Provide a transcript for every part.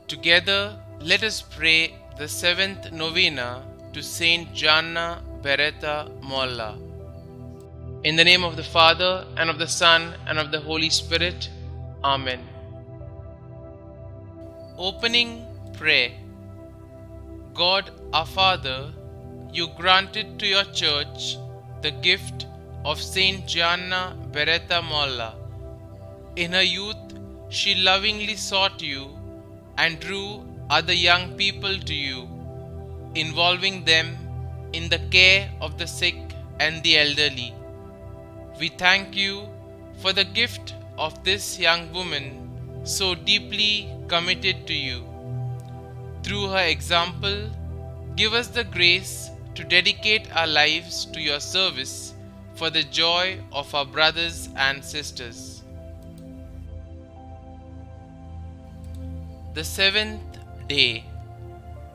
Together, let us pray the seventh novena to St Gianna Beretta Molla. In the name of the Father, and of the Son, and of the Holy Spirit. Amen. Opening Prayer. God our Father, you granted to your Church the gift of St Gianna Beretta Molla. In her youth, she lovingly sought you and drew other young people to you, involving them in the care of the sick and the elderly. We thank you for the gift of this young woman so deeply committed to you. Through her example, give us the grace to dedicate our lives to your service for the joy of our brothers and sisters. The seventh day.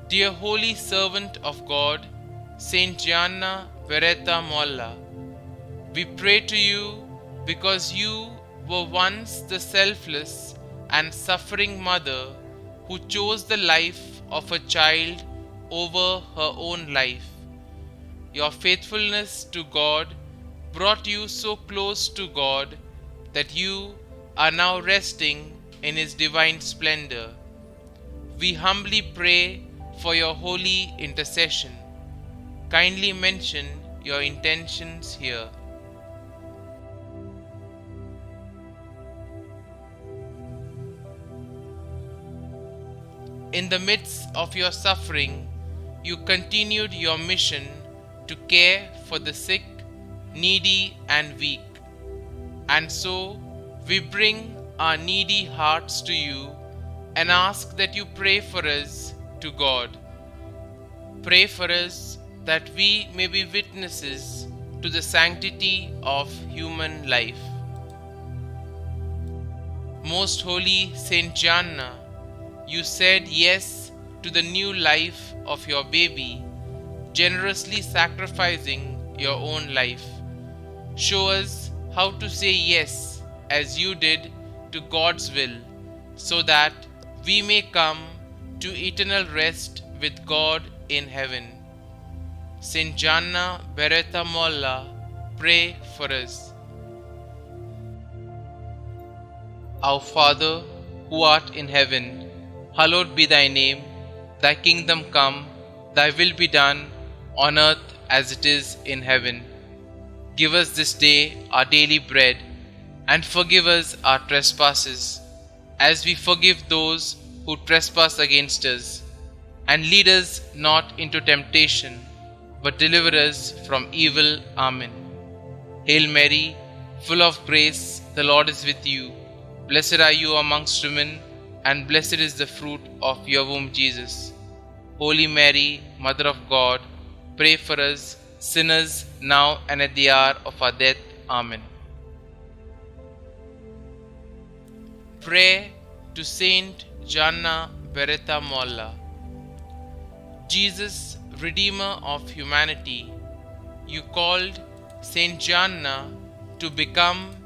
Dear holy servant of God, St Gianna Beretta Molla, we pray to you because you were once the selfless and suffering mother who chose the life of a child over her own life. Your faithfulness to God brought you so close to God that you are now resting in His divine splendor. We humbly pray for your holy intercession. Kindly mention your intentions here. In the midst of your suffering, you continued your mission to care for the sick, needy, and weak. And so, we bring our needy hearts to you and ask that you pray for us to God. Pray for us that we may be witnesses to the sanctity of human life. Most Holy Saint Gianna, you said yes to the new life of your baby, generously sacrificing your own life. Show us how to say yes as you did to God's will, so that we may come to eternal rest with God in heaven. St Gianna Beretta Molla, pray for us. Our Father, who art in heaven, hallowed be thy name. Thy kingdom come, thy will be done, on earth as it is in heaven. Give us this day our daily bread, and forgive us our trespasses, as we forgive those who trespass against us. And lead us not into temptation, but deliver us from evil. Amen. Hail Mary, full of grace, the Lord is with you. Blessed are you amongst women, and blessed is the fruit of your womb, Jesus. Holy Mary, Mother of God, pray for us sinners now and at the hour of our death. Amen. Prayer to Saint Gianna Beretta Molla. Jesus, Redeemer of humanity, you called St Gianna to become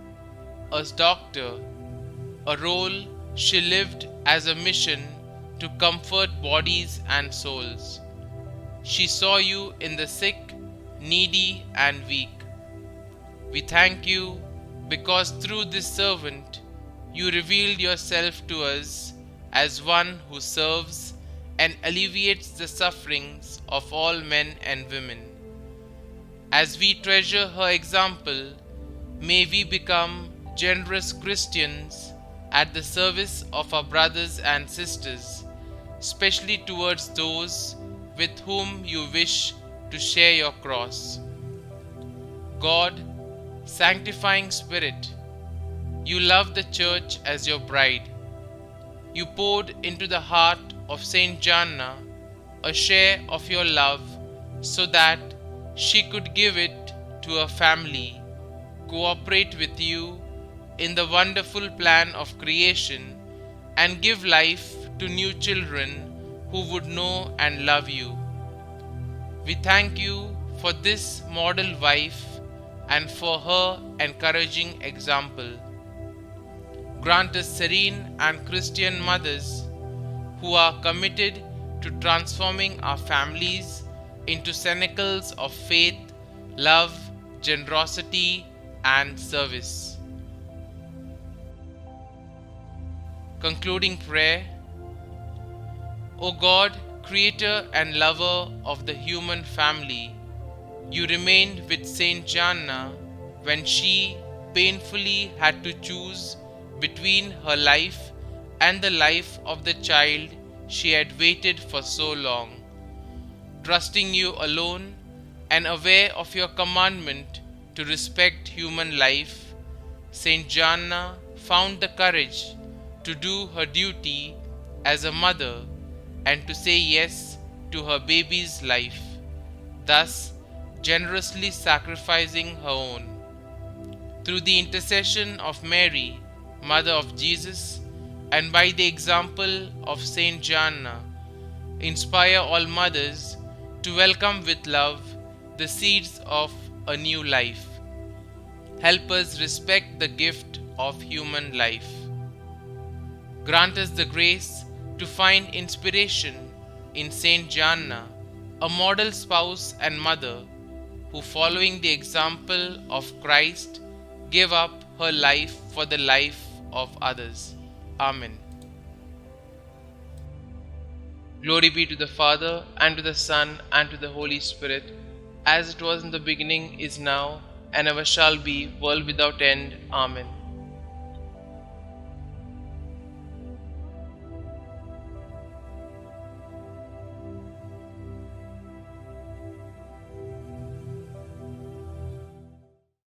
a doctor, a role she lived as a mission to comfort bodies and souls. She saw you in the sick, needy, and weak. We thank you because through this servant you revealed yourself to us as one who serves and alleviates the sufferings of all men and women. As we treasure her example, may we become generous Christians at the service of our brothers and sisters, especially towards those with whom you wish to share your cross. God, sanctifying Spirit, you love the Church as your bride. You poured into the heart of St. Gianna a share of your love so that she could give it to her family, cooperate with you in the wonderful plan of creation, and give life to new children who would know and love you. We thank you for this model wife and for her encouraging example. Grant us serene and Christian mothers who are committed to transforming our families into cenacles of faith, love, generosity, and service. Concluding prayer. O God, creator and lover of the human family, you remained with St. Gianna when she painfully had to choose between her life and the life of the child she had waited for so long. Trusting you alone and aware of your commandment to respect human life, St. Gianna found the courage to do her duty as a mother and to say yes to her baby's life, thus generously sacrificing her own. Through the intercession of Mary, Mother of Jesus, and by the example of St. Gianna, inspire all mothers to welcome with love the seeds of a new life. Help us respect the gift of human life. Grant us the grace to find inspiration in St. Gianna, a model spouse and mother who, following the example of Christ, gave up her life for the life of others. Amen. Glory be to the Father, and to the Son, and to the Holy Spirit, as it was in the beginning, is now, and ever shall be, world without end. Amen.